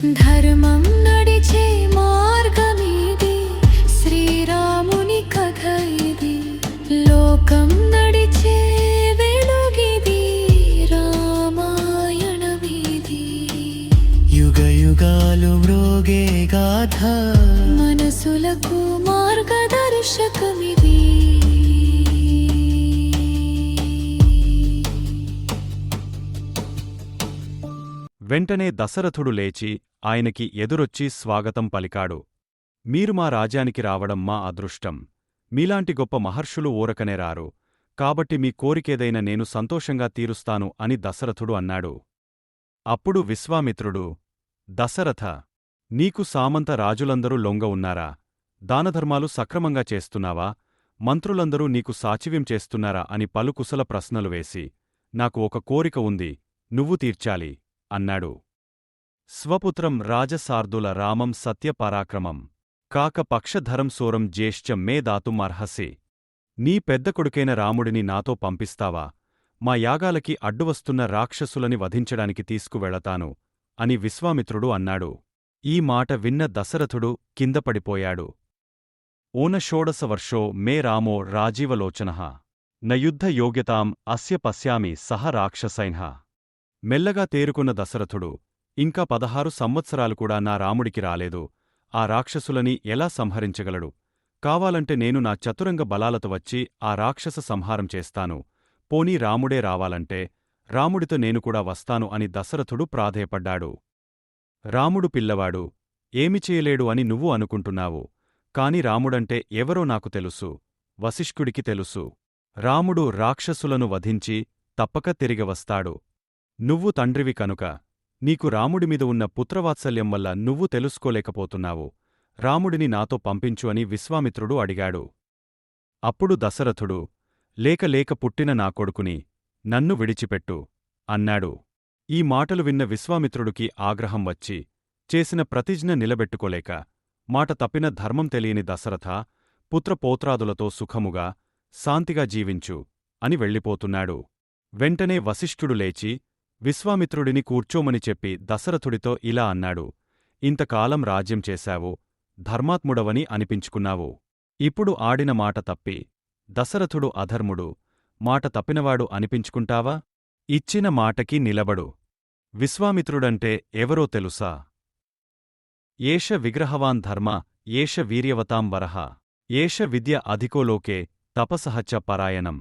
ధర్మం నడిచే మార్గమిది, శ్రీరాముని కథ ఇది. లోకం నడిచే వెలుగిది, రామాయణమిది. యుగ యుగాలు మ్రోగే గాథ, మనసులకు మార్గదర్శకమిది. వెంటనే దశరథుడు లేచి ఆయనకి ఎదురొచ్చి స్వాగతం పలికాడు. మీరు మా రాజ్యానికి రావడం మా అదృష్టం. మీలాంటి గొప్ప మహర్షులు ఊరకనే రారు, కాబట్టి మీ కోరికేదైనా నేను సంతోషంగా తీరుస్తాను అని దశరథుడు అన్నాడు. అప్పుడు విశ్వామిత్రుడు, దశరథ, నీకు సామంత రాజులందరూ లొంగ ఉన్నారా? దానధర్మాలు సక్రమంగా చేస్తున్నావా? మంత్రులందరూ నీకు సాచివ్యం చేస్తున్నారా అని పలు కుశల ప్రశ్నలు వేసి, నాకు ఒక కోరిక ఉంది, నువ్వు తీర్చాలి అన్నాడు. స్వపుత్రం రాజసార్దుల రామం సత్యపరాక్రమం కాక పక్షధరం సోరం జ్యేష్ఠం మే దాతుం అర్హసి. నీ పెద్ద కొడుకైన రాముడిని నాతో పంపిస్తావా? మా యాగాలకి అడ్డువస్తున్న రాక్షసులని వధించడానికి తీసుకువెళతాను అని విశ్వామిత్రుడు అన్నాడు. ఈ మాట విన్న దశరథుడు కిందపడిపోయాడు. ఊనషోడశవర్షో మే రామో రాజీవలోచనః న యుద్ధ యోగ్యతాం అస్య పశ్యామి సహ రాక్షసైన్హ. మెల్లగా తేరుకున్న దశరథుడు, ఇంకా 16 సంవత్సరాలు కూడా నా రాముడికి రాలేదు, ఆ రాక్షసులని ఎలా సంహరించగలడు? కావాలంటే నేను నా చతురంగ బలాలతో వచ్చి ఆ రాక్షస సంహారం చేస్తాను. పోనీ రాముడే రావాలంటే రాముడితో నేను కూడా వస్తాను అని దశరథుడు ప్రాధేయపడ్డాడు. రాముడు పిల్లవాడు, ఏమి చేయలేడు అని నువ్వు అనుకుంటున్నావు, కాని రాముడంటే ఎవరో నాకు తెలుసు, వశిష్ఠుడికి తెలుసు. రాముడు రాక్షసులను వధించి తప్పక తిరిగి వస్తాడు. నువ్వు తండ్రివి కనుక నీకు రాముడిమీద ఉన్న పుత్రవాత్సల్యం వల్ల నువ్వు తెలుసుకోలేకపోతున్నావు. రాముడిని నాతో పంపించు అని విశ్వామిత్రుడు అడిగాడు. అప్పుడు దశరథుడు, లేక లేక పుట్టిన నా కొడుకుని నన్ను విడిచిపెట్టు అన్నాడు. ఈ మాటలు విన్న విశ్వామిత్రుడికి ఆగ్రహం వచ్చి, చేసిన ప్రతిజ్ఞ నిలబెట్టుకోలేక, మాట తప్పిన ధర్మం తెలియని దశరథ, పుత్రపౌత్రాదులతో సుఖముగా శాంతిగా జీవించు అని వెళ్ళిపోతున్నాడు. వెంటనే వశిష్ఠుడు లేచి విశ్వామిత్రుడిని కూర్చోమని చెప్పి దశరథుడితో ఇలా అన్నాడు. ఇంతకాలం రాజ్యం చేశావు, ధర్మాత్ముడవని అనిపించుకున్నావు. ఇప్పుడు ఆడిన మాట తప్పి దశరథుడు అధర్ముడు, మాట తప్పినవాడు అనిపించుకుంటావా? ఇచ్చిన మాటకి నిలబడు. విశ్వామిత్రుడంటే ఎవరో తెలుసా? ఏష విగ్రహవాన్ ధర్మ, ఏష వీర్యవతాం వరహ, ఏష విద్య అధికోలోకే తపసః చ పరాయణం.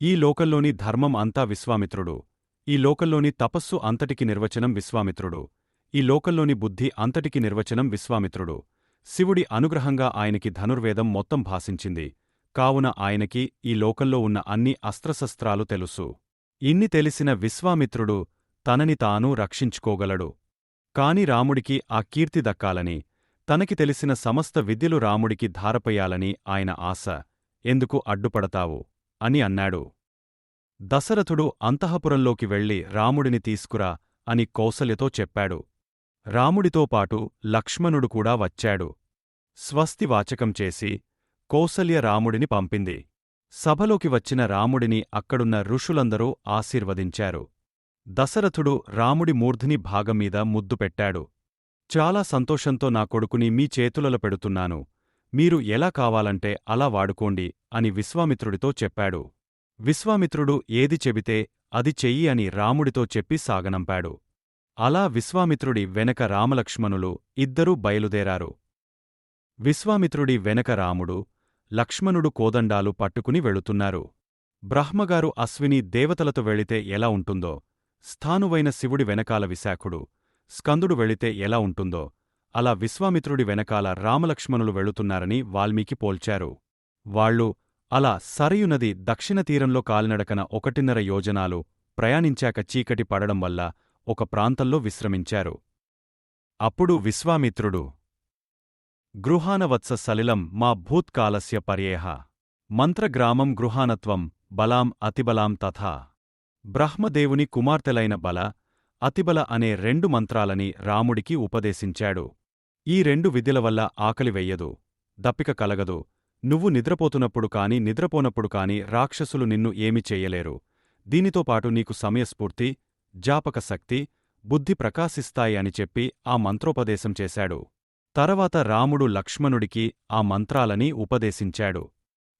ఈ లోకంలోని ధర్మం అంతా విశ్వామిత్రుడు, ఈ లోకంలోని తపస్సు అంతటికి నిర్వచనం విశ్వామిత్రుడు, ఈ లోకంలోని బుద్ధి అంతటికి నిర్వచనం విశ్వామిత్రుడు. శివుడి అనుగ్రహంగా ఆయనకి ధనుర్వేదం మొత్తం భాసించింది, కావున ఆయనకి ఈ లోకంలో ఉన్న అన్ని అస్త్రశస్త్రాలు తెలుసు. ఇన్ని తెలిసిన విశ్వామిత్రుడు తనని తాను రక్షించుకోగలడు. కాని రాముడికి ఆ కీర్తి దక్కాలని, తనకి తెలిసిన సమస్త విద్యలు రాముడికి ధారపయ్యాలని ఆయన ఆశ. ఎందుకు అడ్డుపడతావు అని అన్నాడు. దశరథుడు అంతఃపురంలోకి వెళ్లి రాముడిని తీసుకురా అని కౌసల్యతో చెప్పాడు. రాముడితో పాటు లక్ష్మణుడు కూడా వచ్చాడు. స్వస్తి వాచకం చేసి కౌసల్య రాముడిని పంపింది. సభలోకి వచ్చిన రాముడిని అక్కడున్న ఋషులందరూ ఆశీర్వదించారు. దశరథుడు రాముడి మూర్ధిని భాగంమీద ముద్దు పెట్టాడు. చాలా సంతోషంతో నా కొడుకుని మీ చేతులలో పెడుతున్నాను, మీరు ఎలా కావాలంటే అలా వాడుకోండి అని విశ్వామిత్రుడితో చెప్పాడు. విశ్వామిత్రుడు ఏది చెబితే అది చెయ్యి అని రాముడితో చెప్పి సాగనంపాడు. అలా విశ్వామిత్రుడి వెనక రామలక్ష్మణులు ఇద్దరూ బయలుదేరారు. విశ్వామిత్రుడి వెనక రాముడు, లక్ష్మణుడు కోదండాలు పట్టుకుని వెళుతున్నారు. బ్రహ్మగారు అశ్విని దేవతలతో వెళితే ఎలా ఉంటుందో, స్థానువైన శివుడి వెనకాల విశాఖుడు, స్కందుడు వెళితే ఎలా ఉంటుందో, అలా విశ్వామిత్రుడి వెనకాల రామలక్ష్మణులు వెళుతున్నారని వాల్మీకి పోల్చారు. వాళ్ళు అలా సరయు నది దక్షిణ తీరంలో కాలినడకన 1.5 యోజనాలు ప్రయాణించాక చీకటి పడడం వల్ల ఒక ప్రాంతంలో విశ్రమించారు. అప్పుడు విశ్వామిత్రుడు, గృహానవత్స సలిలం మా భూత్కాలస్య పర్యేహ మంత్రగ్రామం గృహానత్వం బలాం అతిబలాం తథా. బ్రహ్మదేవుని కుమార్తెలైన బల, అతిబల అనే 2 మంత్రాలని రాముడికి ఉపదేశించాడు. ఈ 2 విద్యల వల్ల ఆకలి వెయ్యదు, దప్పిక కలగదు. నువ్వు నిద్రపోతున్నప్పుడు కాని నిద్రపోనప్పుడు కాని రాక్షసులు నిన్ను ఏమి చెయ్యలేరు. దీనితో పాటు నీకు సమయస్ఫూర్తి, జ్ఞాపకశక్తి, బుద్ధి ప్రకాశిస్తాయి అని చెప్పి ఆ మంత్రోపదేశం చేశాడు. తర్వాత రాముడు లక్ష్మణుడికి ఆ మంత్రాలని ఉపదేశించాడు.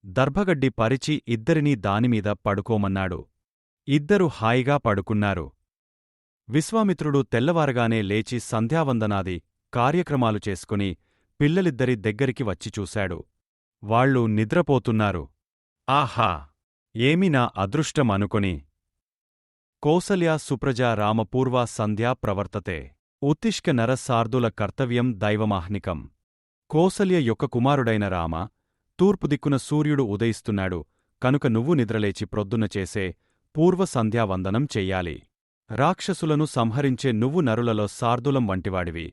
దర్భగడ్డి పరిచి ఇద్దరినీ దానిమీద పడుకోమన్నాడు. ఇద్దరు హాయిగా పడుకున్నారు. విశ్వామిత్రుడు తెల్లవారగానే లేచి సంధ్యావందనాది కార్యక్రమాలు చేసుకుని పిల్లలిద్దరి దగ్గరికి వచ్చి చూశాడు. వాళ్ళు నిద్రపోతున్నారు. ఆహా! ఏమి నా అదృష్టం అనుకొని. కౌసల్యా సుప్రజా రామపూర్వా సంధ్యా ప్రవర్తతే. ఉత్తిష్క నర శార్దూల కర్తవ్యం దైవమాహ్నికం. కౌసల్య యొక్క కుమారుడైన రామ, తూర్పు దిక్కున సూర్యుడు ఉదయిస్తున్నాడు కనుక నువ్వు నిద్రలేచి ప్రొద్దున చేసే పూర్వ సంధ్యావందనం చెయ్యాలి. రాక్షసులను సంహరించే నువ్వు నరులలో శార్దూలం వంటివాడివి.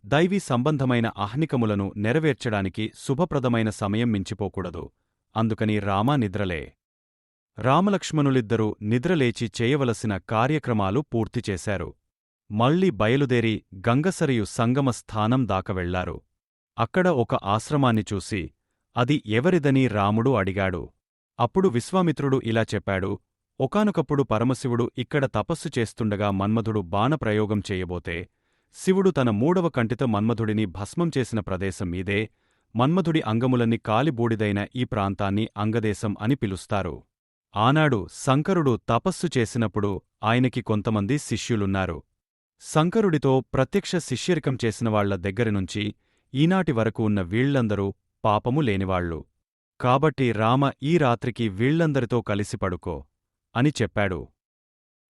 దైవీ సంబంధమైన ఆహ్నికములను నెరవేర్చడానికి శుభప్రదమైన సమయం మించిపోకూడదు. అందుకని రామా నిద్రలే. రామలక్ష్మణులిద్దరూ నిద్రలేచి చేయవలసిన కార్యక్రమాలు పూర్తిచేశారు. మళ్ళీ బయలుదేరి గంగసరియు సంగమ స్థానం దాకా వెళ్లారు. అక్కడ ఒక ఆశ్రమాన్ని చూసి అది ఎవరిదని రాముడు అడిగాడు. అప్పుడు విశ్వామిత్రుడు ఇలా చెప్పాడు: ఒకానొకప్పుడు పరమశివుడు ఇక్కడ తపస్సు చేస్తుండగా మన్మధుడు బాణప్రయోగం చేయబోతే శివుడు తన మూడవ కంటితో మన్మధుడిని భస్మం చేసిన ప్రదేశం మీదే. మన్మధుడి అంగములన్నీ కాలిబూడిదైన ఈ ప్రాంతాన్ని అంగదేశం అని పిలుస్తారు. ఆనాడు శంకరుడు తపస్సు చేసినప్పుడు ఆయనకి కొంతమంది శిష్యులున్నారు. శంకరుడితో ప్రత్యక్ష శిష్యరికం చేసినవాళ్ల దగ్గరినుంచి ఈనాటి వరకు ఉన్న వీళ్లందరూ పాపము లేనివాళ్లు. కాబట్టి రామ ఈ రాత్రికి వీళ్లందరితో కలిసి పడుకో అని చెప్పాడు.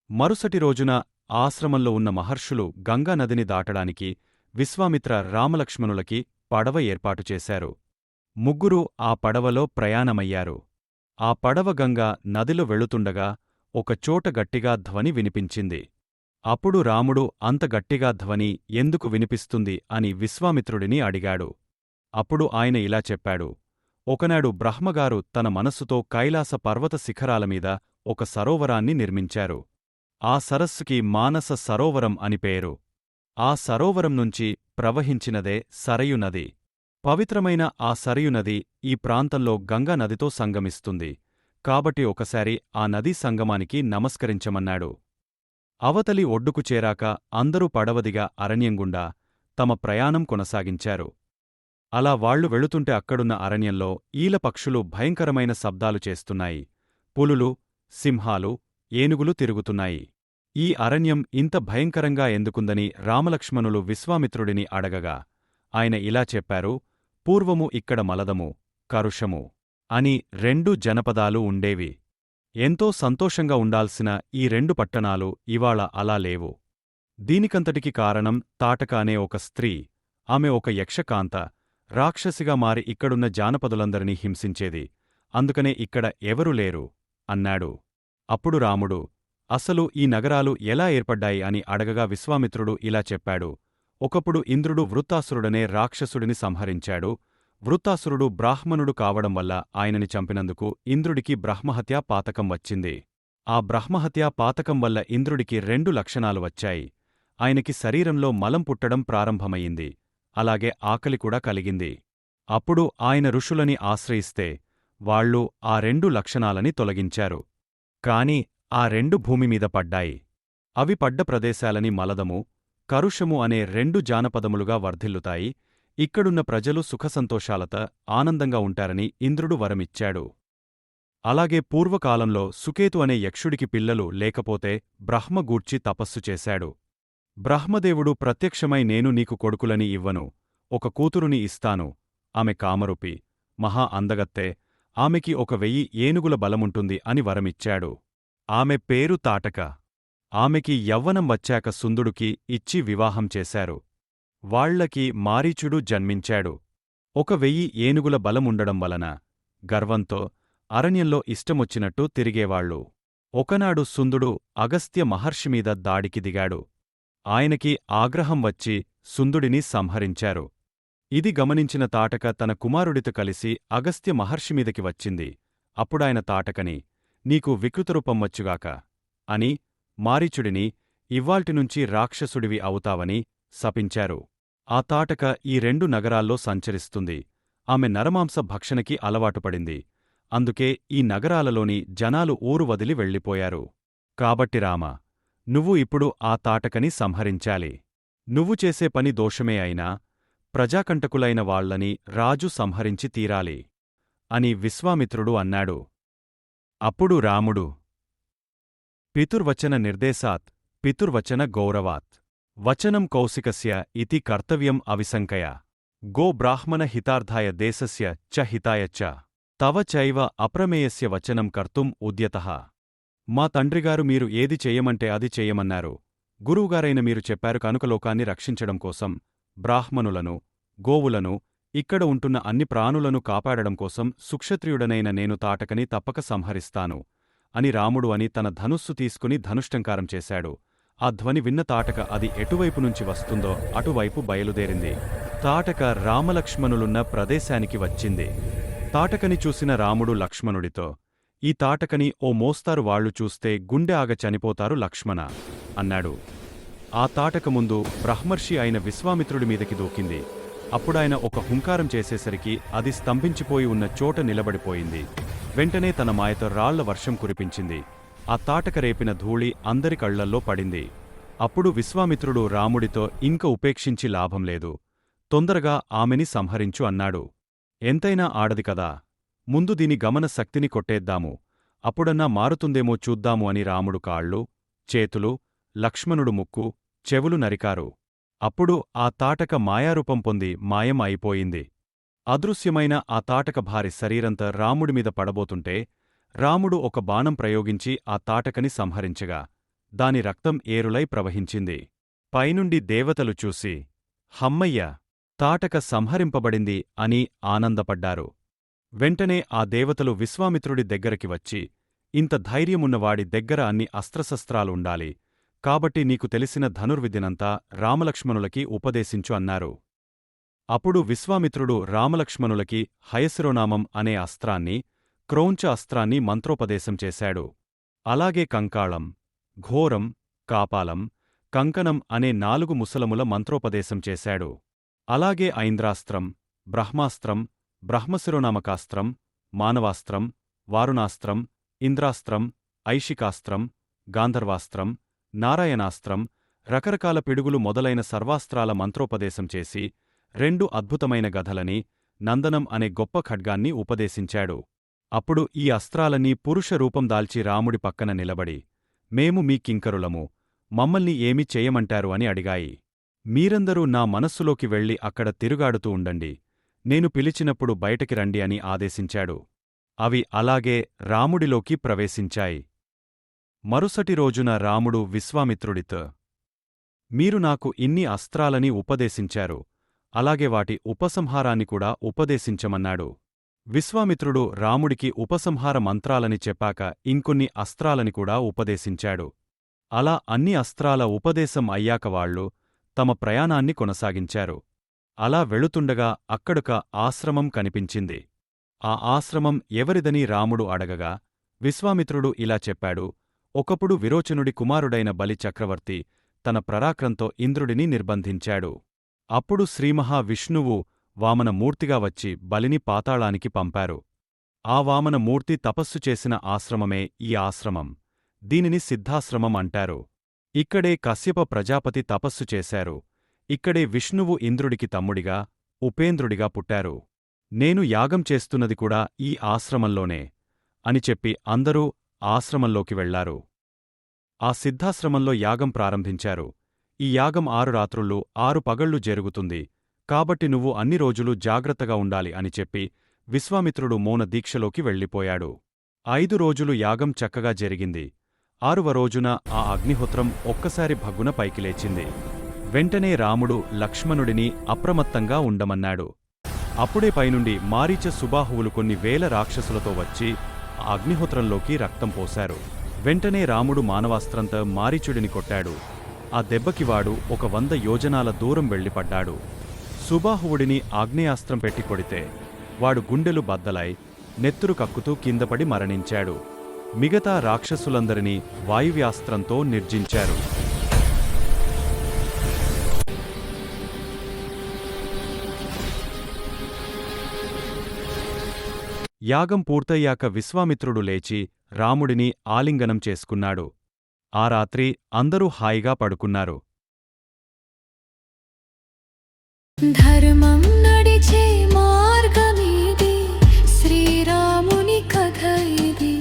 మరుసటి రోజున ఆశ్రమంలో ఉన్న మహర్షులు గంగానదిని దాటడానికి విశ్వామిత్ర రామలక్ష్మణులకి పడవ ఏర్పాటు చేశారు. ముగ్గురూ ఆ పడవలో ప్రయాణమయ్యారు. ఆ పడవ గంగా నదిలో వెళుతుండగా ఒకచోట గట్టిగా ధ్వని వినిపించింది. అప్పుడు రాముడు అంత గట్టిగా ధ్వని ఎందుకు వినిపిస్తుంది అని విశ్వామిత్రుడిని అడిగాడు. అప్పుడు ఆయన ఇలా చెప్పాడు: ఒకనాడు బ్రహ్మగారు తన మనస్సుతో కైలాస పర్వత శిఖరాలమీద ఒక సరోవరాన్ని నిర్మించారు. ఆ సరస్సుకి మానస సరోవరం అని పేరు. ఆ సరోవరం నుంచి ప్రవహించినదే సరయు నది. పవిత్రమైన ఆ సరయు నది ఈ ప్రాంతంలో గంగా నదితో సంగమిస్తుంది. కాబట్టి ఒకసారి ఆ నదీ సంగమానికి నమస్కరించమన్నాడు. అవతలి ఒడ్డుకు చేరాక అందరూ పడవదిగా అరణ్యంగుండా తమ ప్రయాణం కొనసాగించారు. అలా వాళ్లు వెళుతుంటే అక్కడున్న అరణ్యంలో ఈలపక్షులు భయంకరమైన శబ్దాలు చేస్తున్నాయి. పులులు, సింహాలు, ఏనుగులు తిరుగుతున్నాయి. ఈ అరణ్యం ఇంత భయంకరంగా ఎందుకుందని రామలక్ష్మణులు విశ్వామిత్రుడిని అడగగా ఆయన ఇలా చెప్పారు: పూర్వము ఇక్కడ మలదము, కరుషము అని 2 జనపదాలు ఉండేవి. ఎంతో సంతోషంగా ఉండాల్సిన ఈ 2 పట్టణాలు ఇవాళ అలా లేవు. దీనికంతటికి కారణం తాటక అనే ఒక స్త్రీ. ఆమె ఒక యక్షకాంత, రాక్షసిగా మారి ఇక్కడున్న జానపదులందరినీ హింసించేది. అందుకనే ఇక్కడ ఎవరూ లేరు అన్నాడు. అప్పుడు రాముడు అసలు ఈ నగరాలు ఎలా ఏర్పడ్డాయి అని అడగగా విశ్వామిత్రుడు ఇలా చెప్పాడు: ఒకప్పుడు ఇంద్రుడు వృత్తాసురుడనే రాక్షసుడిని సంహరించాడు. వృత్తాసురుడు బ్రాహ్మణుడు కావడం వల్ల ఆయనని చంపినందుకు ఇంద్రుడికి బ్రహ్మహత్యా పాతకం వచ్చింది. ఆ బ్రహ్మహత్యా పాతకం వల్ల ఇంద్రుడికి 2 లక్షణాలు వచ్చాయి. ఆయనకి శరీరంలో మలం పుట్టడం ప్రారంభమయింది. అలాగే ఆకలి కూడా కలిగింది. అప్పుడు ఆయన ఋషులని ఆశ్రయిస్తే వాళ్ళు ఆ 2 లక్షణాలని తొలగించారు. కాని ఆ 2 భూమిమీద పడ్డాయి. అవి పడ్డ ప్రదేశాలని మలదము, కరుషము అనే 2 జానపదములుగా వర్ధిల్లుతాయి. ఇక్కడున్న ప్రజలు సుఖసంతోషాలత ఆనందంగా ఉంటారని ఇంద్రుడు వరమిచ్చాడు. అలాగే పూర్వకాలంలో సుకేతు అనే యక్షుడికి పిల్లలు లేకపోతే బ్రహ్మ గూర్చి తపస్సు చేశాడు. బ్రహ్మదేవుడు ప్రత్యక్షమై నేను నీకు కొడుకులని ఇవ్వను, ఒక కూతురుని ఇస్తాను. ఆమె కామరూపి, మహా అందగత్తె, ఆమెకి 1000 ఏనుగుల బలముంటుంది అని వరమిచ్చాడు. ఆమె పేరు తాటక. ఆమెకి యవ్వనం వచ్చాక సుందుడికి ఇచ్చి వివాహం చేశారు. వాళ్లకి మారీచుడు జన్మించాడు. 1000 ఏనుగుల బలముండడం వలన గర్వంతో అరణ్యంలో ఇష్టమొచ్చినట్టు తిరిగేవాళ్లు. ఒకనాడు సుందుడు అగస్త్య మహర్షిమీద దాడికి దిగాడు. ఆయనకి ఆగ్రహం వచ్చి సుందుడిని సంహరించారు. ఇది గమనించిన తాటక తన కుమారుడితో కలిసి అగస్త్య మహర్షిమీదకి వచ్చింది. అప్పుడాయన తాటకని, నీకు వికృతరూపం వచ్చుగాక అని మారీచుడిని, ఇవ్వాల్టినుంచి రాక్షసుడివి అవుతావని శపించారు. ఆ తాటక ఈ 2 నగరాల్లో సంచరిస్తుంది. ఆమె నరమాంస భక్షణకి అలవాటుపడింది. అందుకే ఈ నగరాలలోని జనాలు ఊరు వదిలి వెళ్ళిపోయారు. కాబట్టి రామా, నువ్వు ఇప్పుడు ఆ తాటకని సంహరించాలి. నువ్వు చేసే పని దోషమే అయినా ప్రజాకంటకులైన వాళ్లని రాజు సంహరించి తీరాలి అని విశ్వామిత్రుడు అన్నాడు. అప్పుడు రాముడు పితుర్వచన నిర్దేశాత్ పితుర్వచన గౌరవాత్ వచనం కౌశికస్య ఇతి కర్తవ్యం అవిశంకయ గో బ్రాహ్మణ హితార్థాయ దేశస్య చ హితాయ చ తవ చైవ అప్రమేయస్య వచనం కర్తుం ఉద్యతః. మా తండ్రిగారు మీరు ఏది చెయ్యమంటే అది చెయ్యమన్నారు. గురువుగారైన మీరు చెప్పారు కనుక లోకాన్ని రక్షించడం కోసం బ్రాహ్మణులను, గోవులను, ఇక్కడ ఉంటున్న అన్ని ప్రాణులను కాపాడడం కోసం సుక్షత్రియుడనైన నేను తాటకని తప్పక సంహరిస్తాను అని రాముడు అని తన ధనుస్సు తీసుకుని ధనుష్టంకారం చేశాడు. ఆ ధ్వని విన్న తాటక అది ఎటువైపు నుంచి వస్తుందో అటువైపు బయలుదేరింది. తాటక రామలక్ష్మణులున్న ప్రదేశానికి వచ్చింది. తాటకని చూసిన రాముడు లక్ష్మణుడితో, ఈ తాటకని ఓ మోస్తారు వాళ్లు చూస్తే గుండె ఆగ చనిపోతారు లక్ష్మణ అన్నాడు. ఆ తాటక ముందు బ్రహ్మర్షి అయిన విశ్వామిత్రుడి మీదకి దూకింది. అప్పుడాయన ఒక హుంకారం చేసేసరికి అది స్తంభించిపోయి ఉన్న చోట నిలబడిపోయింది. వెంటనే తన మాయతో రాళ్ల వర్షం కురిపించింది. ఆ తాటక రేపిన ధూళి అందరి కళ్లల్లో పడింది. అప్పుడు విశ్వామిత్రుడు రాముడితో ఇంక ఉపేక్షించి లాభం లేదు, తొందరగా ఆమెని సంహరించు అన్నాడు. ఎంతైనా ఆడది కదా, ముందు దీని గమన శక్తిని కొట్టేద్దాము, అప్పుడన్నా మారుతుందేమో చూద్దాము అని రాముడు కాళ్ళు, చేతులు, లక్ష్మణుడు ముక్కు, చెవులు నరికారు. అప్పుడు ఆ తాటక మాయారూపం పొంది మాయం అయిపోయింది. అదృశ్యమైన ఆ తాటక భారి శరీరంతా రాముడిమీద పడబోతుంటే రాముడు ఒక బాణం ప్రయోగించి ఆ తాటకని సంహరించగా దాని రక్తం ఏరులై ప్రవహించింది. పైనుండి దేవతలు చూసి, హమ్మయ్య, తాటక సంహరింపబడింది అని ఆనందపడ్డారు. వెంటనే ఆ దేవతలు విశ్వామిత్రుడి దగ్గరికి వచ్చి, ఇంత ధైర్యమున్నవాడి దగ్గర అన్ని అస్త్రశస్త్రాలుండాలి, కాబట్టి నీకు తెలిసిన ధనుర్విద్యనంతా రామలక్ష్మణులకి ఉపదేశించు అన్నారు. అప్పుడు విశ్వామిత్రుడు రామలక్ష్మణులకి హయశిరోనామం అనే అస్త్రాన్ని, క్రౌంచ అస్త్రాన్ని మంత్రోపదేశం చేశాడు. అలాగే కంకాళం, ఘోరం, కాపాలం, కంకణం అనే 4 ముసలముల మంత్రోపదేశం చేశాడు. అలాగే ఐంద్రాస్త్రం, బ్రహ్మాస్త్రం, బ్రహ్మశిరోనామకాస్త్రం, మానవాస్త్రం, వారుణాస్త్రం, ఇంద్రాస్త్రం, ఐషికాస్త్రం, గాంధర్వాస్త్రం, నారాయణాస్త్రం, రకరకాల పిడుగులు మొదలైన సర్వాస్త్రాల మంత్రోపదేశం చేసి 2 అద్భుతమైన గదలని, నందనం అనే గొప్ప ఖడ్గాన్ని ఉపదేశించాడు. అప్పుడు ఈ అస్త్రాలన్నీ పురుష రూపం దాల్చి రాముడి పక్కన నిలబడి, మేము మీ కింకరులము, మమ్మల్ని ఏమి చెయ్యమంటారు అని అడిగాయి. మీరందరూ నా మనస్సులోకి వెళ్ళి అక్కడ తిరుగాడుతూ ఉండండి, నేను పిలిచినప్పుడు బయటకి రండి అని ఆదేశించాడు. అవి అలాగే రాముడిలోకి ప్రవేశించాయి. మరుసటి రోజున రాముడు విశ్వామిత్రుడితో, మీరు నాకు ఇన్ని అస్త్రాలని ఉపదేశించారు, అలాగే వాటి ఉపసంహారాన్ని కూడా ఉపదేశించమన్నాడు. విశ్వామిత్రుడు రాముడికి ఉపసంహార మంత్రాలని చెప్పాక ఇంకొన్ని అస్త్రాలని కూడా ఉపదేశించాడు. అలా అన్ని అస్త్రాల ఉపదేశం అయ్యాక వాళ్లు తమ ప్రయాణాన్ని కొనసాగించారు. అలా వెళుతుండగా అక్కడొక ఆశ్రమం కనిపించింది. ఆ ఆశ్రమం ఎవరిదని రాముడు అడగగా విశ్వామిత్రుడు ఇలా చెప్పాడు, ఒకప్పుడు విరోచనుడి కుమారుడైన బలి చక్రవర్తి తన పరాక్రంతో ఇంద్రుడిని నిర్బంధించాడు. అప్పుడు శ్రీమహావిష్ణువు వామనమూర్తిగా వచ్చి బలిని పాతాళానికి పంపారు. ఆ వామనమూర్తి తపస్సు చేసిన ఆశ్రమమే ఈ ఆశ్రమం. దీనిని సిద్ధాశ్రమం అంటారు. ఇక్కడే కశ్యప ప్రజాపతి తపస్సు చేశారు. ఇక్కడే విష్ణువు ఇంద్రుడికి తమ్ముడిగా, ఉపేంద్రుడిగా పుట్టారు. నేను యాగం చేస్తున్నది కూడా ఈ ఆశ్రమంలోనే అని చెప్పి అందరూ ఆశ్రమంలోకి వెళ్లారు. ఆ సిద్ధాశ్రమంలో యాగం ప్రారంభించారు. ఈ యాగం 6 రాత్రుళ్ళు 6 పగళ్లు జరుగుతుంది, కాబట్టి నువ్వు అన్ని రోజులు జాగ్రత్తగా ఉండాలి అని చెప్పి విశ్వామిత్రుడు మౌన దీక్షలోకి వెళ్ళిపోయాడు. 5 రోజులు యాగం చక్కగా జరిగింది. 6వ రోజున ఆ అగ్నిహోత్రం ఒక్కసారి భగ్గున పైకి లేచింది. వెంటనే రాముడు లక్ష్మణుడిని అప్రమత్తంగా ఉండమన్నాడు. అప్పుడే పైనుండి మారీచ సుబాహువులు కొన్ని వేల రాక్షసులతో వచ్చి ఆ అగ్నిహోత్రంలోకి రక్తం పోశారు. వెంటనే రాముడు మానవాస్త్రంతో మారీచుడిని కొట్టాడు. ఆ దెబ్బకివాడు ఒక 100 యోజనాల దూరం వెళ్ళిపడ్డాడు. సుబాహువుడిని ఆగ్నేయాస్త్రం పెట్టి కొడితే వాడు గుండెలు బద్దలై నెత్తురు కక్కుతూ కిందపడి మరణించాడు. మిగతా రాక్షసులందరినీ వాయువ్యాస్త్రంతో నిర్జించారు. యాగం పూర్తయ్యాక విశ్వామిత్రుడు లేచి రాముడిని ఆలింగనం చేసుకున్నాడు. ఆ రాత్రి అందరూ హాయిగా పడుకున్నారు. ధర్మం నడిచే మార్గమిది శ్రీరాముని కథ ఇది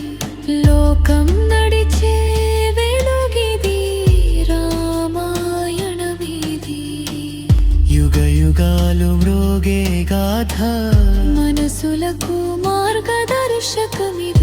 లోకం నడిచే వెలుగిది రామాయణమిది యుగ యుగాలు మ్రోగే గాథ మనసులకు మార్గదర్శకమిది